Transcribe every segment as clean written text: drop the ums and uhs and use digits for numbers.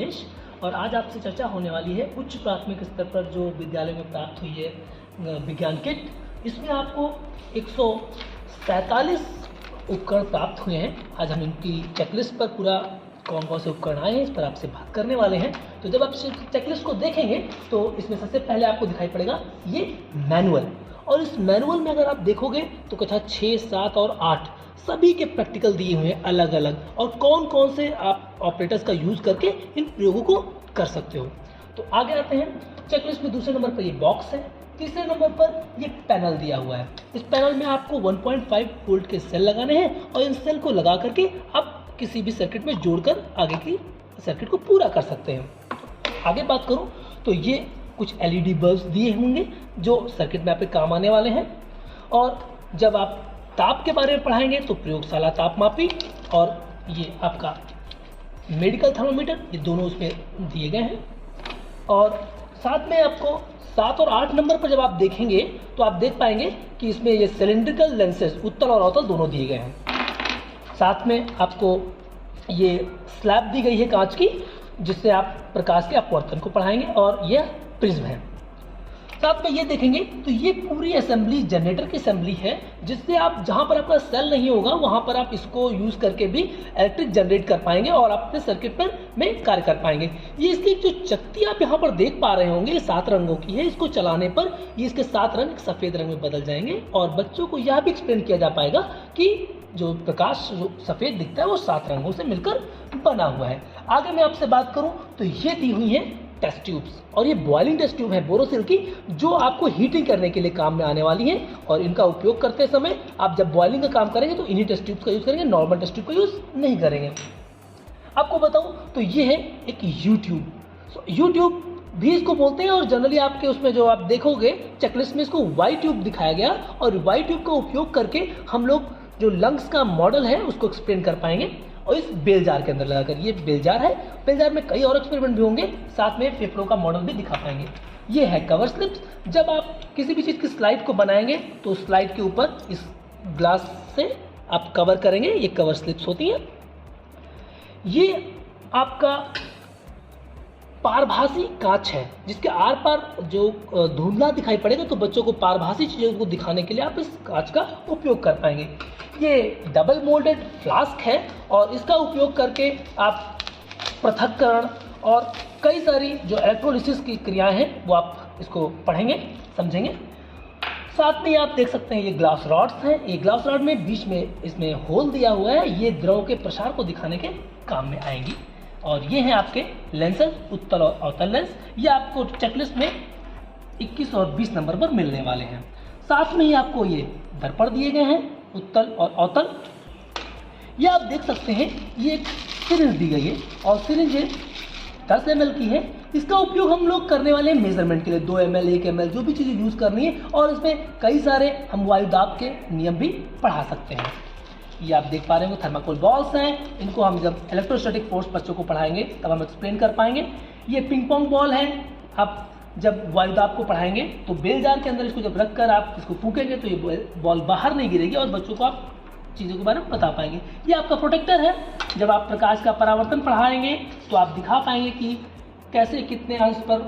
दिनेश और आज आपसे चर्चा होने वाली है उच्च प्राथमिक स्तर पर जो विद्यालय में प्राप्त हुई है विज्ञान किट। इसमें आपको 147 उपकरण प्राप्त हुए हैं। आज हम इनकी चेकलिस्ट पर पूरा कौन कौन से उपकरण आए हैं इस पर आपसे बात करने वाले हैं। तो जब आप चेकलिस्ट को देखेंगे तो इसमें सबसे पहले आपको दिखाई पड़ेगा ये मैनुअल, और इस मैनुअल में अगर आप देखोगे तो कक्षा 6, 7 और 8 सभी के प्रैक्टिकल दिए हुए हैं अलग अलग, और कौन कौन से आप ऑपरेटर्स का यूज़ करके इन प्रयोगों को कर सकते हो। तो आगे आते हैं चेकलिस्ट में। दूसरे नंबर पर ये बॉक्स है। तीसरे नंबर पर ये पैनल दिया हुआ है। इस पैनल में आपको 1.5 वोल्ट के सेल लगाने हैं और इन सेल को लगा करके आप किसी भी सर्किट में जोड़कर आगे की सर्किट को पूरा कर सकते हैं। आगे बात करूं तो ये कुछ एलईडी बल्ब्स दिए होंगे जो सर्किट में आपके काम आने वाले हैं। और जब आप ताप के बारे में पढ़ाएंगे तो प्रयोगशाला तापमापी और ये आपका मेडिकल थर्मोमीटर, ये दोनों उसमें दिए गए हैं। और साथ में आपको 7 और 8 नंबर पर जब आप देखेंगे तो आप देख पाएंगे कि इसमें ये सिलिंड्रिकल लेंसेज उत्तल और अवतल दोनों दिए गए हैं। साथ में आपको ये स्लैब दी गई है कांच की, जिससे आप प्रकाश के अपवर्तन को पढ़ाएंगे, और यह प्रिज्म है। साथ में ये देखेंगे तो ये पूरी असेंबली जनरेटर की असेंबली है, जिससे आप जहाँ पर आपका सेल नहीं होगा वहाँ पर आप इसको यूज़ करके भी इलेक्ट्रिक जनरेट कर पाएंगे और अपने सर्किट पर में कार्य कर पाएंगे। ये इसकी जो चक्ति आप यहाँ पर देख पा रहे होंगे ये 7 रंगों की है। इसको चलाने पर ये इसके 7 रंग सफ़ेद रंग में बदल जाएंगे, और बच्चों को यह भी एक्सप्लेन किया जा पाएगा कि जो प्रकाश जो सफ़ेद दिखता है वो 7 रंगों से मिलकर बना हुआ है। आगे मैं आपसे बात करूँ तो ये दी हुई है टेस्ट ट्यूब्स, और ये बॉयलिंग टेस्ट ट्यूब है बोरोसिल की, जो आपको हीटिंग करने के लिए काम में आने वाली है। और इनका उपयोग करते समय आप जब बॉयलिंग का काम करेंगे तो इन्हीं टेस्ट ट्यूब्स का यूज़ करेंगे, नॉर्मल टेस्ट ट्यूब का यूज़ नहीं करेंगे। आपको बताऊं तो ये है एक यूट्यूब। यूट्यूब भी इसको बोलते हैं, और जनरली आपके उसमें जो आप देखोगे चेकलिस्ट में इसको वाई ट्यूब दिखाया गया, और वाई ट्यूब का उपयोग करके हम लोग जो लंग्स का मॉडल है उसको एक्सप्लेन कर पाएंगे। और इस बेल जार के अंदर लगाकर, ये बेल जार है, बेल जार में कई और एक्सपेरिमेंट भी होंगे, साथ में फेफड़ों का मॉडल भी दिखा पाएंगे। ये है कवर स्लिप्स। जब आप किसी भी चीज़ की स्लाइड को बनाएंगे तो स्लाइड के ऊपर इस ग्लास से आप कवर करेंगे, ये कवर स्लिप्स होती हैं। ये आपका पारभासी कांच है, जिसके आर पार जो धुंधला दिखाई पड़ेगा तो बच्चों को पारभासी चीज़ों को दिखाने के लिए आप इस कांच का उपयोग कर पाएंगे। ये डबल मोल्डेड फ्लास्क है, और इसका उपयोग करके आप पृथक्करण और कई सारी जो इलेक्ट्रोलिसिस की क्रियाएं हैं वो आप इसको पढ़ेंगे, समझेंगे। साथ में आप देख सकते हैं ये ग्लास रॉड्स हैं। ये ग्लास रॉड में बीच में इसमें होल दिया हुआ है, ये द्रव के प्रसार को दिखाने के काम में आएंगी। और ये हैं आपके लेंसेज, उत्तल और अवतल लेंस। ये आपको चेकलिस्ट में 21 और 20 नंबर पर मिलने वाले हैं। साथ में ही आपको ये दर्पण दिए गए हैं, उत्तल और अवतल। ये आप देख सकते हैं ये एक सिरिंज दी गई है, और सिरिंज 10 ml की है। इसका उपयोग हम लोग करने वाले हैं मेजरमेंट के लिए, 2 ml 1 ml जो भी चीज़ें यूज़ करनी है, और इसमें कई सारे हम वायुदाब के नियम भी पढ़ा सकते हैं। ये आप देख पा रहे होंगे थर्माकोल बॉल्स हैं, इनको हम जब इलेक्ट्रोस्टैटिक फोर्स बच्चों को पढ़ाएंगे तब हम एक्सप्लेन कर पाएंगे। ये पिंग पोंग बॉल है, आप जब वायुदाब को पढ़ाएंगे तो बेल जार के अंदर इसको जब रख कर आप इसको फूकेंगे तो ये बॉल बाहर नहीं गिरेगी, और बच्चों को आप चीज़ों के बारे में बता पाएंगे। ये आपका प्रोटेक्टर है, जब आप प्रकाश का परावर्तन पढ़ाएंगे तो आप दिखा पाएंगे कि कैसे कितने अंश पर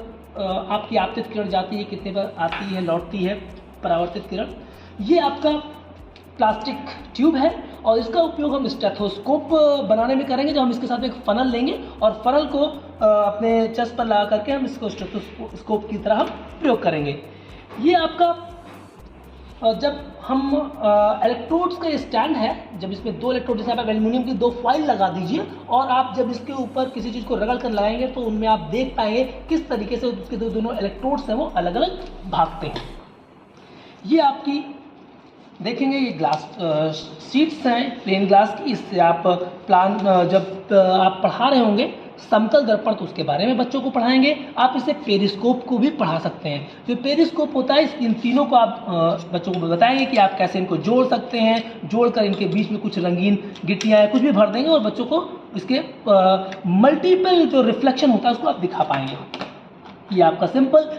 आपकी आपतित किरण जाती है, कितने पर आती है लौटती है परावर्तित किरण। ये आपका प्लास्टिक ट्यूब है, और इसका उपयोग हम स्टेथोस्कोप बनाने में करेंगे। जब हम इसके साथ एक फनल लेंगे और फनल को अपने चेस्ट पर लगा करके हम इसको स्टेथोस्कोप की तरह हम प्रयोग करेंगे। ये आपका जब हम इलेक्ट्रोड्स का स्टैंड है, जब इसमें 2 इलेक्ट्रोड, जैसे आप एल्यूमिनियम की 2 फॉइल लगा दीजिए, और आप जब इसके ऊपर किसी चीज़ को रगड़ कर लगाएंगे तो उनमें आप देख पाएंगे किस तरीके से उसके दोनों इलेक्ट्रोड्स हैं वो अलग अलग भागते हैं। ये आपकी देखेंगे ये ग्लास शीट्स हैं प्लेन ग्लास की। इससे आप प्लान जब आप पढ़ा रहे होंगे समतल दर्पण तो उसके बारे में बच्चों को पढ़ाएंगे। आप इसे पेरिस्कोप को भी पढ़ा सकते हैं। जो पेरिस्कोप होता है इन तीनों को आप बच्चों को बताएंगे कि आप कैसे इनको जोड़ सकते हैं, जोड़कर इनके बीच में कुछ रंगीन गिट्टियाँ कुछ भी भर देंगे, और बच्चों को इसके मल्टीपल जो रिफ्लेक्शन होता है उसको आप दिखा पाएंगे। ये आपका सिंपल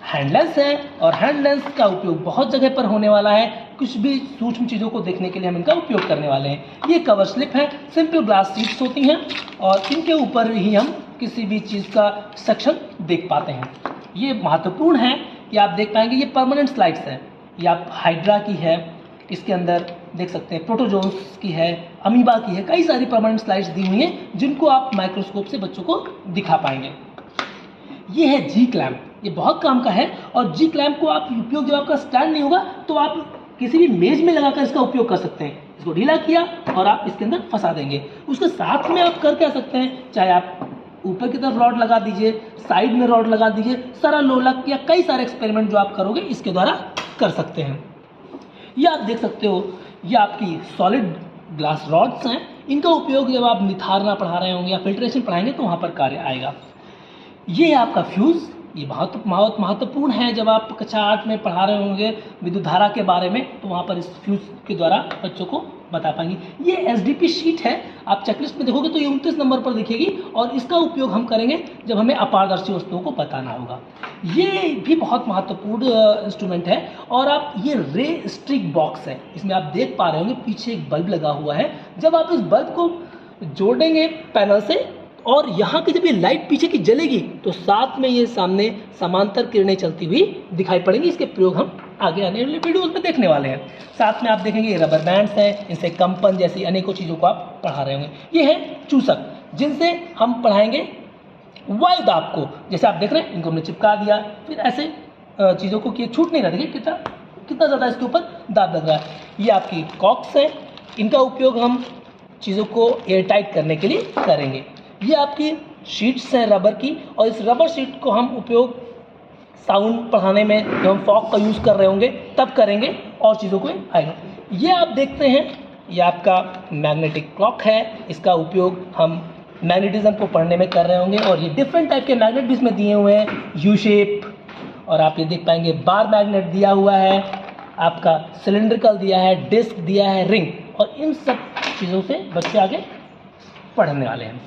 हैंड लेंस है और हैंड लेंस का उपयोग बहुत जगह पर होने वाला है। कुछ भी सूक्ष्म चीज़ों को देखने के लिए हम इनका उपयोग करने वाले हैं। ये कवर स्लिप है, सिंपल ग्लास शीट्स होती हैं और इनके ऊपर ही हम किसी भी चीज़ का सेक्शन देख पाते हैं। ये महत्वपूर्ण है कि आप देख पाएंगे ये परमानेंट स्लाइड्स है। ये आप हाइड्रा की है, इसके अंदर देख सकते हैं प्रोटोजोन्स की है, अमीबा की है, कई सारी परमानेंट स्लाइड्स दी हुई हैं जिनको आप माइक्रोस्कोप से बच्चों को दिखा पाएंगे। ये है जी क्लैम्प, ये बहुत काम का है और जी क्लैम्प को आप उपयोग जब आपका स्टैंड नहीं होगा तो आप किसी भी मेज में लगाकर इसका उपयोग कर सकते हैं। इसको ढीला किया और आप इसके अंदर फंसा देंगे। उसके साथ में आप कर क्या सकते हैं, चाहे आप ऊपर की तरफ रॉड लगा दीजिए, साइड में रॉड लगा दीजिए, सरल लोलक या कई सारे एक्सपेरिमेंट जो आप करोगे इसके द्वारा कर सकते हैं। ये आप देख सकते हो, ये आपकी सॉलिड ग्लास रॉड्स हैं। इनका उपयोग जब आप निथारना पढ़ा रहे होंगे या फिल्ट्रेशन पढ़ाएंगे तो वहाँ पर कार्य आएगा। ये है आपका फ्यूज़, ये बहुत महत्वपूर्ण है। जब आप कक्षा 8 में पढ़ा रहे होंगे विद्युत धारा के बारे में तो वहाँ पर इस फ्यूज़ के द्वारा बच्चों को बता पाएंगे। ये एसडीपी शीट है, आप चेकलिस्ट में देखोगे तो ये 29 नंबर पर दिखेगी और इसका उपयोग हम करेंगे जब हमें अपारदर्शी वस्तुओं को बताना होगा। ये भी बहुत महत्वपूर्ण इंस्ट्रूमेंट है। और आप ये रे स्ट्रिक बॉक्स है, इसमें आप देख पा रहे होंगे पीछे एक बल्ब लगा हुआ है। जब आप इस बल्ब को जोड़ेंगे पैनल से और यहाँ की जब ये लाइट पीछे की जलेगी तो साथ में ये सामने समांतर किरणें चलती हुई दिखाई पड़ेंगी। इसके प्रयोग हम आगे आने वाले वीडियोस में देखने वाले हैं। साथ में आप देखेंगे ये रबर बैंड्स हैं, इनसे कंपन जैसी अनेकों चीज़ों को आप पढ़ा रहे होंगे। ये है चूसक, जिनसे हम पढ़ाएंगे वायु दाब को। जैसे आप देख रहे हैं इनको हमने चिपका दिया, फिर ऐसे चीज़ों को किए छूट नहीं रहा। देखिए कितना ज़्यादा इसके ऊपर दाब लग रहा है। ये आपकी कॉक्स है, इनका उपयोग हम चीज़ों को एयर टाइट करने के लिए करेंगे। ये आपकी शीट्स हैं रबर की और इस रबर शीट को हम उपयोग साउंड पढ़ाने में जब हम फॉग का यूज़ कर रहे होंगे तब करेंगे और चीज़ों को आएगा। ये आप देखते हैं ये आपका मैग्नेटिक क्लॉक है, इसका उपयोग हम मैग्नेटिज्म को पढ़ने में कर रहे होंगे। और ये डिफरेंट टाइप के मैग्नेट भी इसमें दिए हुए हैं, यू शेप, और आप ये देख पाएंगे बार मैग्नेट दिया हुआ है, आपका सिलेंड्रिकल दिया है, डिस्क दिया है, रिंग, और इन सब चीज़ों से बच्चे आगे पढ़ने वाले हैं।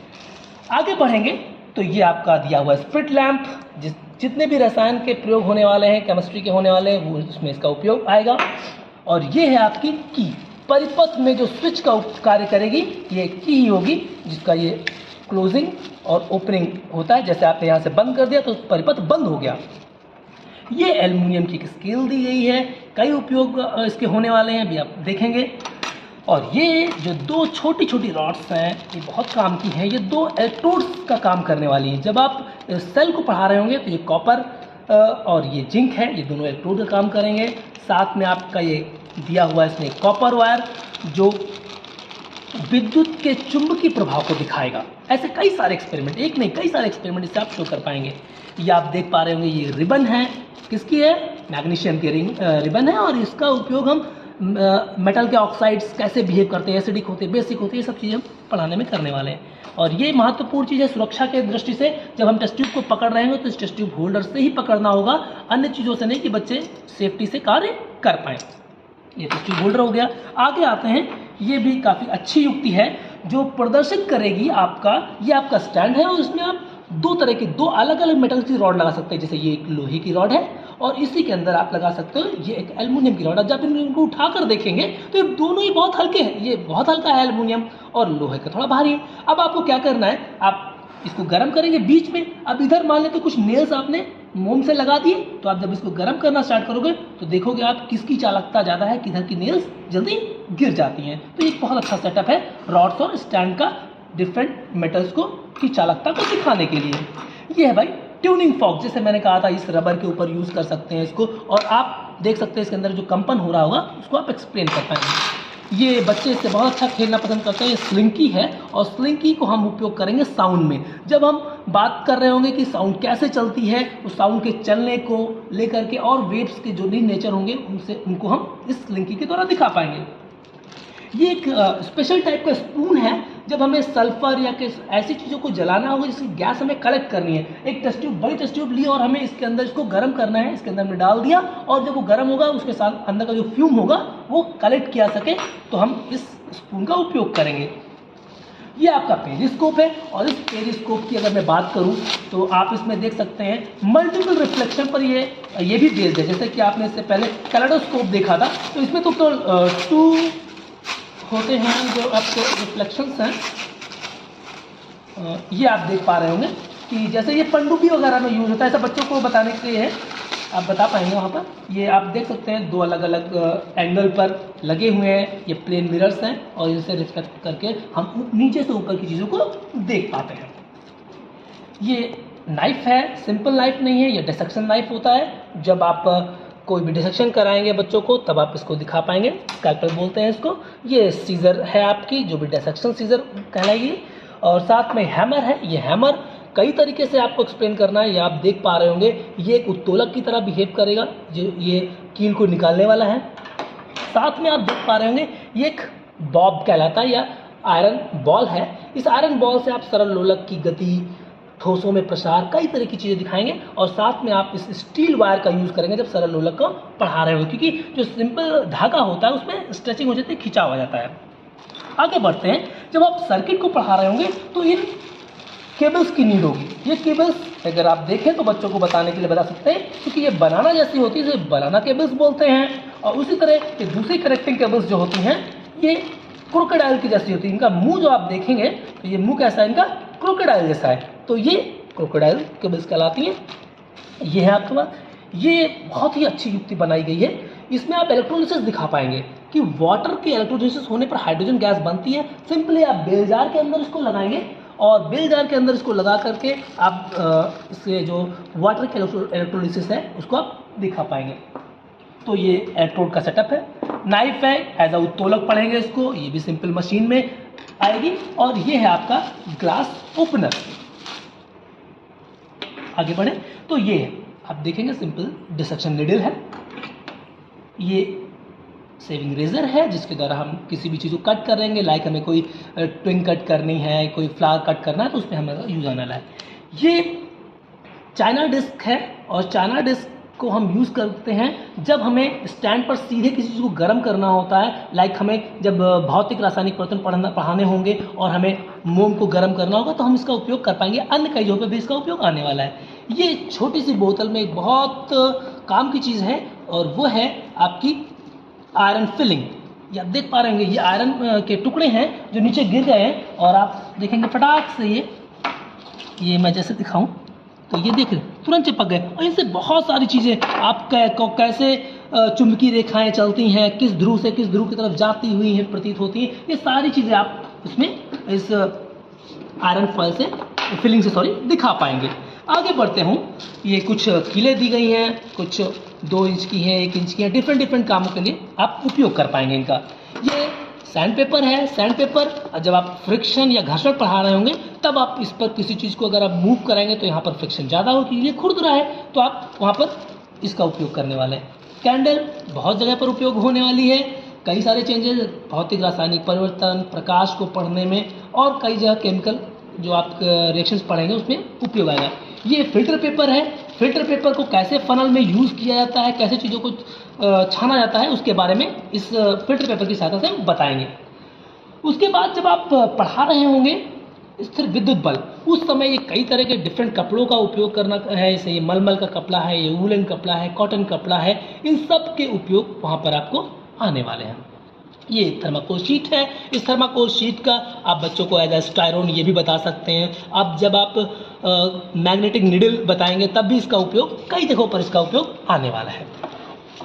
आगे बढ़ेंगे तो ये आपका दिया हुआ स्प्रिट लैंप, जितने भी रसायन के प्रयोग होने वाले हैं, केमिस्ट्री के होने वाले हैं, वो उसमें इसका उपयोग आएगा। और ये है आपकी की, परिपथ में जो स्विच का कार्य करेगी ये की ही होगी, जिसका ये क्लोजिंग और ओपनिंग होता है। जैसे आपने यहाँ से बंद कर दिया तो परिपथ बंद हो गया। ये एल्युमिनियम की एक स्केल दी गई है, कई उपयोग इसके होने वाले हैं, अभी आप देखेंगे। और ये जो दो छोटी छोटी रॉड्स हैं ये बहुत काम की हैं, ये दो इलेक्ट्रोड्स का काम करने वाली है। जब आप सेल को पढ़ा रहे होंगे तो ये कॉपर और ये जिंक है, ये दोनों इलेक्ट्रोड का काम करेंगे। साथ में आपका ये दिया हुआ है इसमें कॉपर वायर जो विद्युत के चुंबकीय प्रभाव को दिखाएगा। ऐसे कई सारे एक्सपेरिमेंट, एक नहीं कई सारे एक्सपेरिमेंट इससे आप शो कर पाएंगे। ये आप देख पा रहे होंगे ये रिबन है, किसकी है, मैग्नीशियम की रिबन है, और इसका उपयोग हम मेटल के ऑक्साइड्स कैसे बिहेव करते हैं, एसिडिक होते हैं, बेसिक होते हैं, ये सब चीज़ें हम पढ़ाने में करने वाले हैं। और ये महत्वपूर्ण चीज़ है सुरक्षा के दृष्टि से। जब हम टेस्ट ट्यूब को पकड़ रहे हैं तो इस टेस्ट ट्यूब होल्डर से ही पकड़ना होगा, अन्य चीज़ों से नहीं, कि बच्चे सेफ्टी से कार्य कर पाएँ। ये टेस्ट ट्यूब होल्डर हो गया। आगे आते हैं, ये भी काफ़ी अच्छी युक्ति है जो प्रदर्शित करेगी आपका, ये आपका स्टैंड है और इसमें आप दो तरह की, दो अलग अलग मेटल की रॉड लगा सकते हैं। जैसे ये एक लोहे की रॉड है और इसी के अंदर आप लगा सकते हो ये एक एल्युमिनियम की रॉड है। जब इनको उठाकर देखेंगे तो ये दोनों ही बहुत हल्के हैं, ये बहुत हल्का है एल्युमिनियम और लोहे का थोड़ा भारी है। अब आपको क्या करना है, आप इसको गर्म करेंगे बीच में। अब इधर मान लें तो कुछ नेल्स आपने मोम से लगा दिए, तो आप जब इसको गर्म करना स्टार्ट करोगे तो देखोगे आप किसकी चालकता ज़्यादा है, किधर की नेल्स जल्दी गिर जाती हैं। तो एक बहुत अच्छा सेटअप है रॉड्स और स्टैंड का डिफरेंट मेटल्स को की चालकता को दिखाने के लिए। ये है भाई ट्यूनिंग फॉर्क, जैसे मैंने कहा था इस रबर के ऊपर यूज़ कर सकते हैं इसको, और आप देख सकते हैं इसके अंदर जो कंपन हो रहा होगा उसको आप एक्सप्लेन कर पाएंगे। ये बच्चे इससे बहुत अच्छा खेलना पसंद करते हैं। ये स्लिंकी है और स्लिंकी को हम उपयोग करेंगे साउंड में। जब हम बात कर रहे होंगे कि साउंड कैसे चलती है, उस साउंड के चलने को लेकर के और वेव्स के जो भी नेचर होंगे उनको हम इस स्लिंकी के द्वारा दिखा पाएंगे। ये एक स्पेशल टाइप का स्पून है। जब हमें सल्फर या ऐसी चीज़ों को जलाना होगा जिसकी गैस हमें कलेक्ट करनी है, एक टेस्ट ट्यूब, बड़ी टेस्ट ट्यूब ली और हमें इसके अंदर इसको गर्म करना है, इसके अंदर हमने डाल दिया और जब वो गर्म होगा उसके साथ अंदर का जो फ्यूम होगा वो कलेक्ट किया सके तो हम इस स्पून का उपयोग करेंगे। ये आपका पेरिस्कोप है और इस पेरिस्कोप की अगर मैं बात करूं तो आप इसमें देख सकते हैं मल्टीपल रिफ्लेक्शन पर ये भी बेस्ड है। जैसे कि आपने इससे पहले कैलेडोस्कोप देखा था, तो इसमें तो 2 होते हैं जो आपके रिफ्लेक्शंस हैं। ये आप देख पा रहे होंगे कि जैसे ये पनडुब्बी वगैरह में यूज़ होता है, ऐसा बच्चों को बताने के लिए है, आप बता पाएंगे वहाँ पर। ये आप देख सकते हैं 2 अलग अलग एंगल पर लगे हुए हैं, ये प्लेन मिरर्स हैं और इनसे रिफ्लेक्ट करके हम नीचे से ऊपर की चीज़ों को देख पाते हैं। ये नाइफ है, सिंपल नाइफ नहीं है, ये डिसेक्शन नाइफ होता है। जब आप कोई भी डिसेक्शन कराएंगे बच्चों को तब आप इसको दिखा पाएंगे, स्कैल्पेल बोलते हैं इसको। ये सीजर है आपकी, जो भी डिसेक्शन सीजर कहलाएगी। और साथ में हैमर है, ये हैमर कई तरीके से आपको एक्सप्लेन करना है। ये आप देख पा रहे होंगे, ये एक उत्तोलक की तरह बिहेव करेगा, जो ये कील को निकालने वाला है। साथ में आप देख पा रहे होंगे ये एक बॉब कहलाता है या आयरन बॉल है। इस आयरन बॉल से आप सरल लोलक की गति, ठोसों में प्रसार, कई तरह की चीज़ें दिखाएंगे। और साथ में आप इस स्टील वायर का यूज़ करेंगे जब सरल लोलक को पढ़ा रहे हो, क्योंकि जो सिंपल धागा होता है उसमें स्ट्रेचिंग हो जाती है, खिंचाव आ जाता है। आगे बढ़ते हैं, जब आप सर्किट को पढ़ा रहे होंगे तो इन केबल्स की नीड होगी। ये केबल्स अगर आप देखें तो बच्चों को बताने के लिए बता सकते हैं, क्योंकि ये बनाना जैसी होती है इसे बनाना केबल्स बोलते हैं। और उसी तरह ये दूसरी कनेक्टिंग केबल्स जो होती हैं ये क्रोकोडाइल की जैसी होती है। इनका मुंह जो आप देखेंगे तो ये मुंह कैसा है, इनका क्रोकोडाइल जैसा है, तो ये क्रोकोडाइल केबल्स कहलाती हैं। ये है आपके पास, ये बहुत ही अच्छी युक्ति बनाई गई है। इसमें आप इलेक्ट्रोलिसिस दिखा पाएंगे कि वाटर के इलेक्ट्रोलिसिस होने पर हाइड्रोजन गैस बनती है। सिंपली आप बेल जार के अंदर इसको लगाएंगे और बेल जार के अंदर इसको लगा करके आप इससे जो वाटर के इलेक्ट्रोलिसिस है उसको आप दिखा पाएंगे। तो ये इलेक्ट्रोड का सेटअप है। नाइफ है, एज अ उत्तोलक पढ़ेंगे इसको, ये भी सिंपल मशीन में आएगी। और ये है आपका ग्लास ओपनर। आगे बढ़े तो ये है, आप देखेंगे सिंपल डिसेक्शन नीडल है। ये सेविंग रेजर है जिसके द्वारा हम किसी भी चीज़ को कट कर देंगे, लाइक हमें कोई ट्विंग कट करनी है, कोई फ्लावर कट करना है तो उसमें हमें यूज़ आने वाला है। ये चाइना डिस्क है और चाइना डिस्क को हम यूज़ करते हैं जब हमें स्टैंड पर सीधे किसी चीज़ को गर्म करना होता है, लाइक हमें जब भौतिक रासायनिक परिवर्तन पढ़ाने होंगे और हमें मोम को गर्म करना होगा तो हम इसका उपयोग कर पाएंगे। अन्य कई जगहों पर भी इसका उपयोग आने वाला है। ये छोटी सी बोतल में एक बहुत काम की चीज़ है और वो है आपकी आयरन फिलिंग। ये आप देख पा रहे होंगे, ये आयरन के टुकड़े हैं जो नीचे गिर गए हैं और आप देखेंगे फटाक से ये मैं जैसे दिखाऊं तो ये देख तुरंत चिपक गए। और इनसे बहुत सारी चीज़ें आप कैसे चुंबकीय रेखाएं चलती हैं, किस ध्रुव से किस ध्रुव की तरफ जाती हुई हैं प्रतीत होती हैं, ये सारी चीज़ें आप इसमें इस आयरन फॉयल से फिलिंग से दिखा पाएंगे। आगे बढ़ते हूँ, ये कुछ कीलें दी गई हैं, कुछ 2 इंच की हैं, 1 इंच की हैं, डिफरेंट कामों के लिए आप उपयोग कर पाएंगे इनका। ये सैंड पेपर है। सैंड पेपर जब आप फ्रिक्शन या घर्षण पढ़ा रहे होंगे तब आप इस पर किसी चीज़ को अगर आप मूव कराएंगे तो यहाँ पर फ्रिक्शन ज़्यादा होगी, ये खुरदुरा है तो आप वहाँ पर इसका उपयोग करने वाले हैं। कैंडल बहुत जगह पर उपयोग होने वाली है, कई सारे चेंजेस, भौतिक रासायनिक परिवर्तन, प्रकाश को पढ़ने में और कई जगह केमिकल जो आप रिएक्शंस पढ़ेंगे उसमें उपयोग आएगा। ये फिल्टर पेपर है। फिल्टर पेपर को कैसे फनल में यूज़ किया जाता है, कैसे चीज़ों को छाना जाता है, उसके बारे में इस फिल्टर पेपर की सहायता से हम बताएंगे। उसके बाद जब आप पढ़ा रहे होंगे स्थिर विद्युत बल्ब, उस समय ये कई तरह के डिफरेंट कपड़ों का उपयोग करना है, जैसे ये मलमल का कपड़ा है, ये वूलन कपड़ा है, कॉटन कपड़ा है, इन सब के उपयोग वहाँ पर आपको आने वाले हैं। ये थर्माकोल शीट है। इस थर्माकोल शीट का आप बच्चों को एज ए स्टायरोन ये भी बता सकते हैं। अब जब आप मैग्नेटिक निडल बताएंगे तब भी इसका उपयोग, कई जगहों पर इसका उपयोग आने वाला है।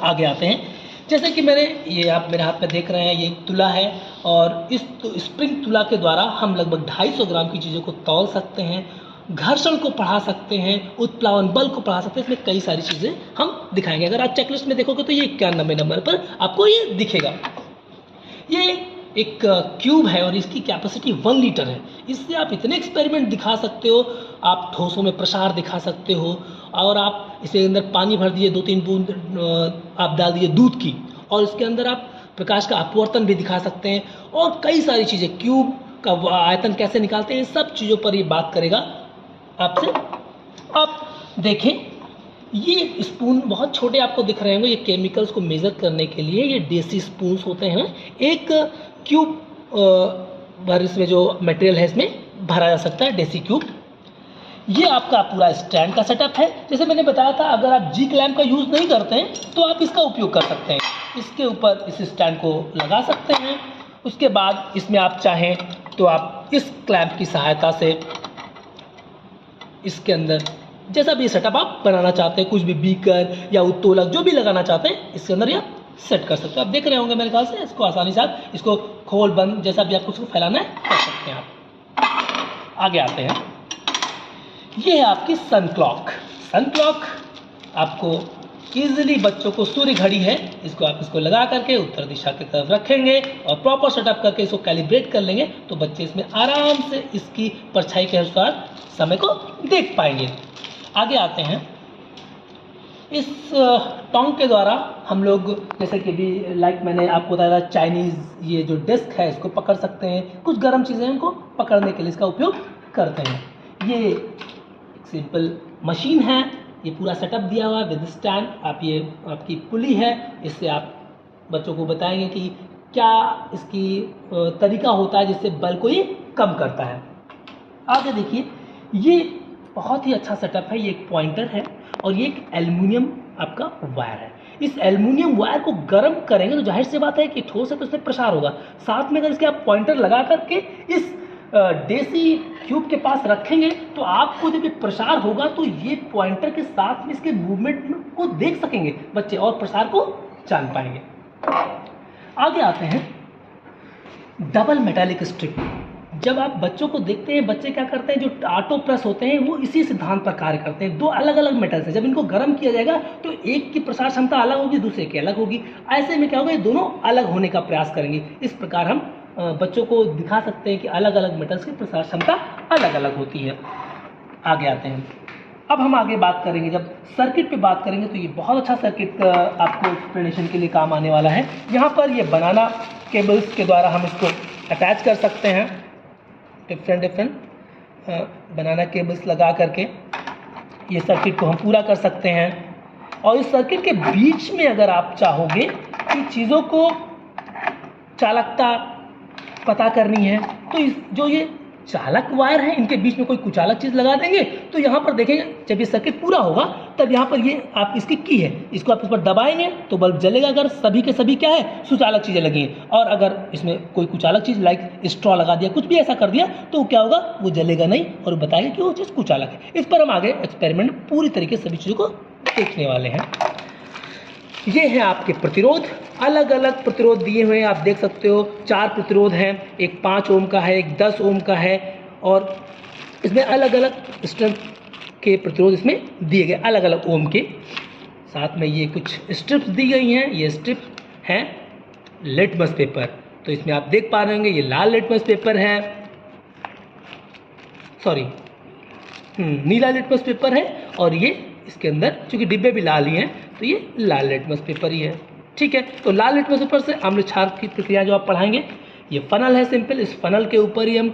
आगे आते हैं, जैसे कि ये आप मेरे हाथ में देख रहे हैं, ये तुला है और इस स्प्रिंग तुला के द्वारा हम लगभग 250 ग्राम की चीज़ों को तौल सकते हैं, घर्षण को पढ़ा सकते हैं, उत्प्लावन बल को पढ़ा सकते हैं। इसमें कई सारी चीज़ें हम दिखाएंगे। अगर आप चेकलिस्ट में देखोगे तो ये 91 नंबर पर आपको ये दिखेगा। ये एक क्यूब है और इसकी कैपेसिटी 1 लीटर है। इससे आप इतने एक्सपेरिमेंट दिखा सकते हो, आप ठोसों में प्रसार दिखा सकते हो और आप इसे अंदर पानी भर दिए, 2-3 बूंद आप डाल दिए दूध की और इसके अंदर आप प्रकाश का अपवर्तन भी दिखा सकते हैं और कई सारी चीज़ें, क्यूब का आयतन कैसे निकालते हैं, सब चीज़ों पर ये बात करेगा आपसे। आप देखें, ये स्पून बहुत छोटे आपको दिख रहे होंगे, ये केमिकल्स को मेज़र करने के लिए ये देसी स्पून्स होते हैं। एक क्यूब भर इसमें जो मटेरियल है इसमें भरा जा सकता है, देसी क्यूब। ये आपका पूरा स्टैंड का सेटअप है। जैसे मैंने बताया था, अगर आप जी क्लैम्प का यूज़ नहीं करते हैं तो आप इसका उपयोग कर सकते हैं। इसके ऊपर इस स्टैंड को लगा सकते हैं। उसके बाद इसमें आप चाहें तो आप इस क्लैम्प की सहायता से इसके अंदर जैसा भी सेटअप आप बनाना चाहते हैं, कुछ भी बीकर या उत्तोलक जो भी लगाना चाहते हैं, इसके अंदर ये सेट कर सकते हैं। आप देख रहे होंगे मेरे ख्याल से, इसको आसानी से आप इसको खोल बंद जैसा भी आपको उसको फैलाना है कर सकते हैं आप। आगे आते हैं, ये है आपकी सन क्लॉक। सन क्लॉक आपको ईजिली बच्चों को सूर्य घड़ी है, इसको आप इसको लगा करके उत्तर दिशा की तरफ रखेंगे और प्रॉपर सेटअप करके इसको कैलिब्रेट कर लेंगे तो बच्चे इसमें आराम से इसकी परछाई के अनुसार समय को देख पाएंगे। आगे आते हैं, इस टोंग के द्वारा हम लोग जैसे कि भी लाइक मैंने आपको बताया था, चाइनीज़ ये जो डेस्क है इसको पकड़ सकते हैं, कुछ गर्म चीज़ें इनको पकड़ने के लिए इसका उपयोग करते हैं। ये सिंपल मशीन है, ये पूरा सेटअप दिया हुआ है विद स्टैंड। आप ये आपकी पुली है, इससे आप बच्चों को बताएंगे कि क्या इसकी तरीका होता है जिससे बल को ये कम करता है। आगे देखिए, ये बहुत ही अच्छा सेटअप है। ये एक पॉइंटर है और ये एक एल्युमिनियम आपका वायर है। इस एल्युमिनियम वायर को गर्म करेंगे तो जाहिर सी बात है कि ठोस है तो इसमें प्रसार होगा। साथ में अगर इसके आप पॉइंटर लगा करके इस देसी क्यूब के पास रखेंगे तो आपको जब ये प्रसार होगा तो ये पॉइंटर के साथ में इसके मूवमेंट को देख सकेंगे बच्चे और प्रसार को जान पाएंगे। आगे आते हैं, डबल मेटालिक स्ट्रिप। जब आप बच्चों को देखते हैं, बच्चे क्या करते हैं, जो ऑटो प्रेस होते हैं वो इसी सिद्धांत पर कार्य करते हैं। दो अलग अलग मेटल से जब इनको गर्म किया जाएगा तो एक की प्रसार क्षमता अलग होगी, दूसरे की अलग होगी। ऐसे में क्या होगा, ये दोनों अलग होने का प्रयास करेंगे। इस प्रकार हम बच्चों को दिखा सकते हैं कि अलग अलग मेटल्स की प्रसार क्षमता अलग अलग होती है। आगे आते हैं, अब हम आगे बात करेंगे, जब सर्किट पे बात करेंगे तो ये बहुत अच्छा सर्किट आपको एक्सप्लेनेशन के लिए काम आने वाला है। यहाँ पर ये बनाना केबल्स के द्वारा हम इसको अटैच कर सकते हैं, डिफरेंट बनाना केबल्स लगा करके ये सर्किट को हम पूरा कर सकते हैं। और इस सर्किट के बीच में अगर आप चाहोगे कि चीज़ों को चालकता पता करनी है तो इस जो ये चालक वायर है इनके बीच में कोई कुचालक चीज़ लगा देंगे तो यहाँ पर देखेंगे जब ये सर्किट पूरा होगा तब यहाँ पर ये आप इसकी की है, इसको आप इस पर दबाएंगे तो बल्ब जलेगा। अगर सभी के सभी क्या है, सुचालक चीज़ें लगी हैं, और अगर इसमें कोई कुचालक चीज़ लाइक स्ट्रॉ लगा दिया, कुछ भी ऐसा कर दिया तो क्या होगा, वो जलेगा नहीं और बताएगा कि वो चीज़ कुचालक है। इस पर हम आगे एक्सपेरिमेंट पूरी तरीके से सभी चीज़ों को देखने वाले हैं। ये है आपके प्रतिरोध, अलग अलग प्रतिरोध दिए हुए हैं, आप देख सकते हो 4 प्रतिरोध हैं, एक 5 ओम का है, एक 10 ओम का है, और इसमें अलग अलग स्ट्रेंथ के प्रतिरोध इसमें दिए गए अलग अलग ओम के। साथ में ये कुछ स्ट्रिप्स दी गई हैं, ये स्ट्रिप हैं लिटमस पेपर। तो इसमें आप देख पा रहे होंगे ये लाल लिटमस पेपर है, सॉरी नीला लिटमस पेपर है, और ये इसके अंदर चूँकि डिब्बे भी लाल ही हैं तो ये लाल लिटमस पेपर ही है। ठीक है, तो लाल लिटमस पेपर से अम्ल क्षार की प्रक्रिया जो आप पढ़ाएंगे, ये फनल है सिंपल, इस फनल के ऊपर ही हम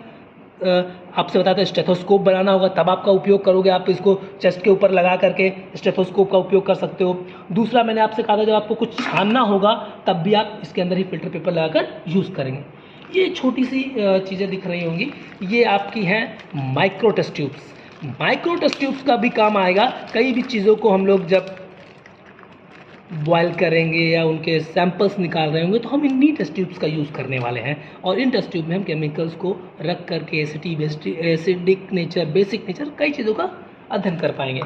आपसे बताते हैं स्टेथोस्कोप बनाना होगा, तब आपका उपयोग करोगे। आप इसको चेस्ट के ऊपर लगा करके स्टेथोस्कोप का उपयोग कर सकते हो। दूसरा मैंने आपसे कहा था जब आपको कुछ छानना होगा तब भी आप इसके अंदर ही फिल्टर पेपर लगाकर यूज़ करेंगे। ये छोटी सी चीज़ें दिख रही होंगी, ये आपकी हैं micro test tubes. Micro test tubes का भी काम आएगा। कई भी चीज़ों को हम लोग जब बॉयल करेंगे या उनके सैंपल्स निकाल रहे होंगे तो हम इन्हीं टेस्ट ट्यूब्स का यूज़ करने वाले हैं, और इन टेस्ट ट्यूब में हम केमिकल्स को रख करके एसिडिक नेचर, बेसिक नेचर, कई चीज़ों का अध्ययन कर पाएंगे।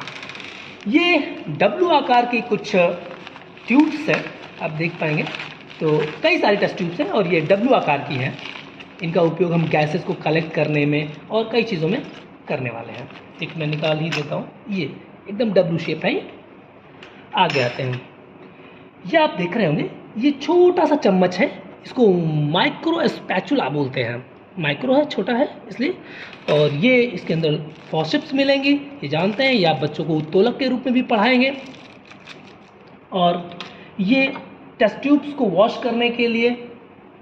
ये डब्लू आकार की कुछ ट्यूब्स हैं, आप देख पाएंगे, तो कई सारी टेस्ट ट्यूब्स हैं और ये डब्लू आकार की हैं। इनका उपयोग हम गैसेस को कलेक्ट करने में और कई चीज़ों में करने वाले हैं। एक मैं निकाल ही देता हूँ, ये एकदम डब्लू शेप है। आगे आते हैं, ये आप देख रहे होंगे ये छोटा सा चम्मच है, इसको माइक्रो स्पैचुला बोलते हैं। माइक्रो है, छोटा है इसलिए, और ये इसके अंदर फॉसेप्स मिलेंगी, ये जानते हैं, या बच्चों को उत्तोलक के रूप में भी पढ़ाएंगे। और ये टेस्ट ट्यूब्स को वॉश करने के लिए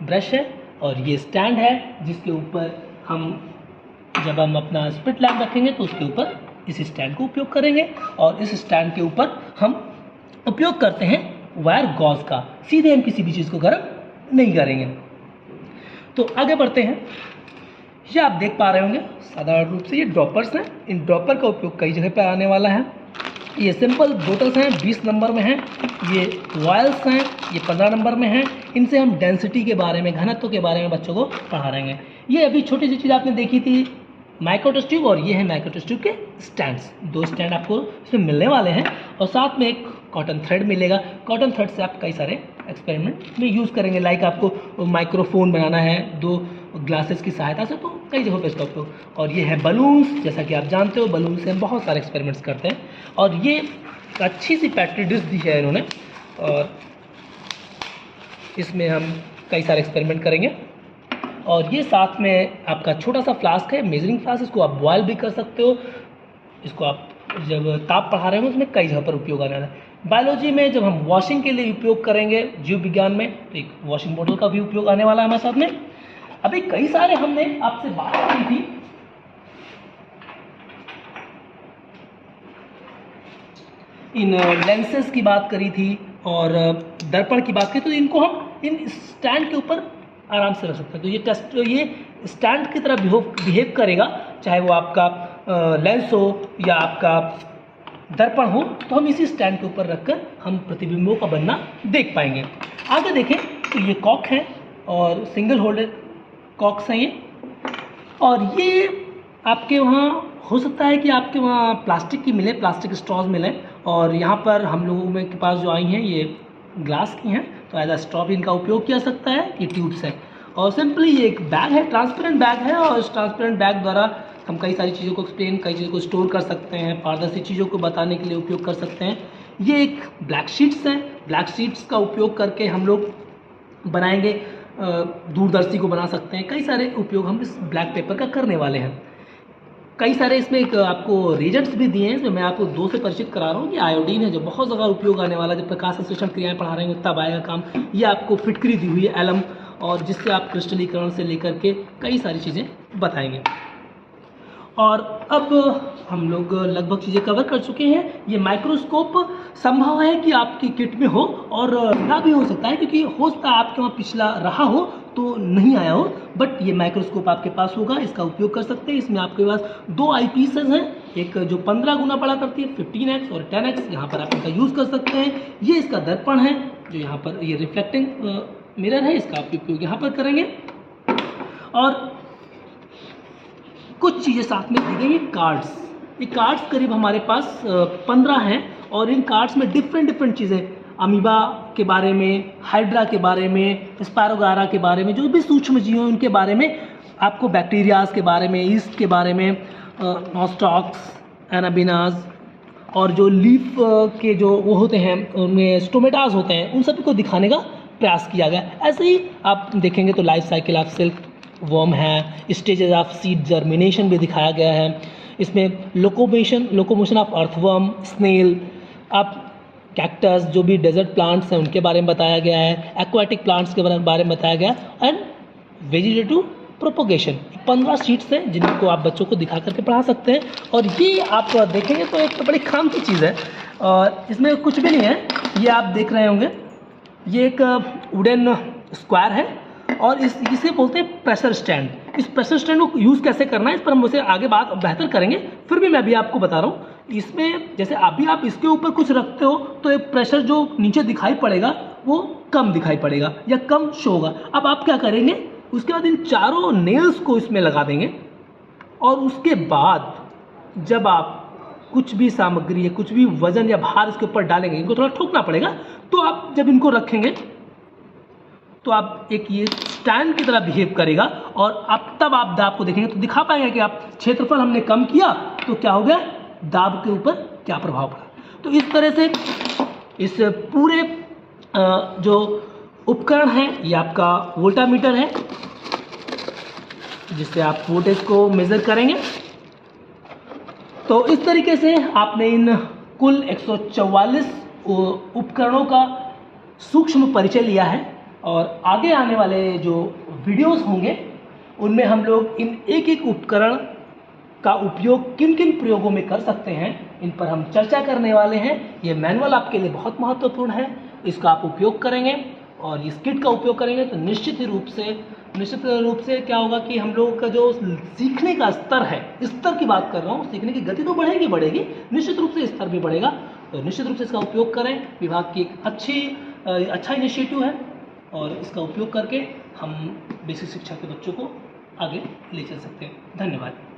ब्रश है, और ये स्टैंड है जिसके ऊपर हम जब हम अपना स्पिट लैम्प रखेंगे तो उसके ऊपर इस स्टैंड को उपयोग करेंगे, और इस स्टैंड के ऊपर हम उपयोग करते हैं वायर गॉज का। सीधे हम किसी भी चीज़ को गर्म नहीं करेंगे। तो आगे बढ़ते हैं। ये आप देख पा रहे होंगे साधारण रूप से ये ड्रॉपर्स हैं। इन ड्रॉपर का उपयोग कई जगह पर आने वाला है। ये सिंपल बोटल्स हैं, 20 नंबर में हैं। ये वॉयल्स हैं, ये 15 नंबर में हैं। इनसे हम डेंसिटी के बारे में, घनत्व के बारे में बच्चों को पढ़ा रहे हैं। ये अभी छोटी सी चीज़ आपने देखी थी माइक्रो टेस्ट ट्यूब, और ये है माइक्रो टेस्ट ट्यूब के स्टैंड्स। 2 स्टैंड आपको इसमें मिलने वाले हैं और साथ में एक कॉटन थ्रेड मिलेगा। कॉटन थ्रेड से आप कई सारे एक्सपेरिमेंट में यूज़ करेंगे। लाइक आपको माइक्रोफोन बनाना है 2 ग्लासेस की सहायता से, तो कई जगहों पे इसका उपयोग। और ये है बलून्स, जैसा कि आप जानते हो बलून से हम बहुत सारे एक्सपेरिमेंट्स करते हैं। और ये अच्छी सी पेट्री डिश दी है इन्होंने, और इसमें हम कई सारे एक्सपेरिमेंट करेंगे। और ये साथ में आपका छोटा सा फ्लास्क है, मेजरिंग फ्लास्क। इसको आप बॉयल भी कर सकते हो। इसको आप जब ताप पढ़ा रहे हो उसमें कई जगह पर उपयोग आने वाला है। बायोलॉजी में जब हम वॉशिंग के लिए उपयोग करेंगे, जीव विज्ञान में, तो एक वॉशिंग बॉटल का भी उपयोग आने वाला है हमारे साथ में। अभी कई सारे हमने आपसे बात की थी इन लेंसेज की बात करी थी और दर्पण की बात की, तो इनको हम इन स्टैंड के ऊपर आराम से रख सकते हैं। तो ये स्टैंड की तरह बिहेव करेगा, चाहे वो आपका लेंस हो या आपका दर्पण हो, तो हम इसी स्टैंड के ऊपर रखकर हम प्रतिबिंबों का बनना देख पाएंगे। आगे देखें तो ये कॉक है और सिंगल होल्डर कॉक्स हैं ये। और ये आपके वहाँ हो सकता है कि आपके वहाँ प्लास्टिक की मिले, प्लास्टिक स्ट्रॉज मिले, और यहाँ पर हम लोगों में के पास जो आई हैं ये ग्लास की हैं, तो एज अ स्ट्रॉ भी इनका उपयोग किया सकता है। ये ट्यूब्स है और सिंपली ये एक बैग है, ट्रांसपेरेंट बैग है, और इस ट्रांसपेरेंट बैग द्वारा हम कई सारी चीज़ों को एक्सप्लेन, कई चीज़ों को स्टोर कर सकते हैं, पारदर्शी चीज़ों को बताने के लिए उपयोग कर सकते हैं। ये एक ब्लैक शीट्स हैं। ब्लैक शीट्स का उपयोग करके हम लोग बनाएंगे, दूरदर्शी को बना सकते हैं। कई सारे उपयोग हम इस ब्लैक पेपर का करने वाले हैं। कई सारे इसमें एक आपको रिजल्ट्स भी दिए हैं, जो मैं आपको 2 से परिचित करा रहा हूँ। ये आयोडीन है जो बहुत ज़्यादा उपयोग आने वाला है, जब प्रकाश संश्लेषण क्रियाएं पढ़ा रहे हैं तब आएगा काम। ये आपको फिटकरी दी हुई है एलम, और जिससे आप क्रिस्टलीकरण से लेकर के कई सारी चीज़ें बताएंगे। और अब हम लोग लगभग चीज़ें कवर कर चुके हैं। ये माइक्रोस्कोप संभव है कि आपकी किट में हो, और ना भी हो सकता है, क्योंकि हो सकता है आपके वहाँ पिछला रहा हो तो नहीं आया हो, बट ये माइक्रोस्कोप आपके पास होगा, इसका उपयोग कर सकते हैं। इसमें आपके पास 2 आईपीसेस हैं, एक जो 15 गुना बड़ा करती है 15x और 10x, यहाँ पर आप इनका यूज़ कर सकते हैं। ये इसका दर्पण है जो यहाँ पर ये रिफ्लेक्टिंग मिरर है, इसका आप उपयोग यहाँ पर करेंगे। और कुछ चीज़ें साथ में दी गई है, कार्ड्स। ये कार्ड्स करीब हमारे पास 15 हैं, और इन कार्ड्स में डिफरेंट चीज़ें, अमीबा के बारे में, हाइड्रा के बारे में, स्पायरोगारा के बारे में, जो भी सूक्ष्म जीव हैं उनके बारे में, आपको बैक्टीरियाज के बारे में, ईस्ट के बारे में, नॉस्टॉक्स, एनाबिनाज, और जो लीफ के जो वो होते हैं उनमें स्टोमेटाज होते हैं, उन सभी को दिखाने का प्रयास किया गया। ऐसे ही आप देखेंगे तो life cycle of silk worm है, स्टेजेस ऑफ सीड जर्मिनेशन भी दिखाया गया है। इसमें लोकोमोशन ऑफ अर्थवर्म, स्नेल, आप कैक्टस, जो भी डेजर्ट प्लांट्स हैं उनके बारे में बताया गया है, एक्वाटिक प्लांट्स के बारे में बताया गया, एंड वेजिटेटिव प्रोपोगेशन। 15 शीट्स हैं जिनको आप बच्चों को दिखा करके पढ़ा सकते हैं। और ये आप देखेंगे तो एक तो बड़ी काम की चीज़ है, और इसमें कुछ भी नहीं है। ये आप देख रहे होंगे, ये एक वुडन स्क्वायर है, और इसे बोलते हैं प्रेशर स्टैंड। इस प्रेशर स्टैंड को यूज़ कैसे करना है इस पर हम उसे आगे बात बेहतर करेंगे, फिर भी मैं अभी आपको बता रहा हूँ। इसमें जैसे अभी आप इसके ऊपर कुछ रखते हो तो एक प्रेशर जो नीचे दिखाई पड़ेगा वो कम दिखाई पड़ेगा या कम शो होगा। अब आप क्या करेंगे, उसके बाद इन चारों नेल्स को इसमें लगा देंगे, और उसके बाद जब आप कुछ भी सामग्री या कुछ भी वजन या भार इसके ऊपर डालेंगे, इनको थोड़ा ठोकना पड़ेगा, तो आप जब इनको रखेंगे तो आप एक ये स्टैंड की तरह बिहेव करेगा, और तब आप दाब को देखेंगे तो दिखा पाएंगे कि आप क्षेत्रफल हमने कम किया तो क्या हो गया, दाब के ऊपर क्या प्रभाव पड़ा। तो इस तरह से इस पूरे जो उपकरण है ये आपका वोल्टामीटर है, जिससे आप वोल्टेज को मेजर करेंगे। तो इस तरीके से आपने इन कुल 144 उपकरणों का सूक्ष्म परिचय लिया है, और आगे आने वाले जो वीडियोस होंगे उनमें हम लोग इन एक एक उपकरण का उपयोग किन किन प्रयोगों में कर सकते हैं इन पर हम चर्चा करने वाले हैं। ये मैनुअल आपके लिए बहुत महत्वपूर्ण है, इसका आप उपयोग करेंगे और इस किट का उपयोग करेंगे तो निश्चित रूप से क्या होगा कि हम लोगों का जो सीखने का स्तर है, स्तर की बात कर रहा हूँ, सीखने की गति तो बढ़ेगी, निश्चित रूप से स्तर भी बढ़ेगा। तो निश्चित रूप से इसका उपयोग करें। विभाग की एक अच्छा इनिशिएटिव है और इसका उपयोग करके हम बेसिक शिक्षा के बच्चों को आगे ले चल सकते हैं। धन्यवाद।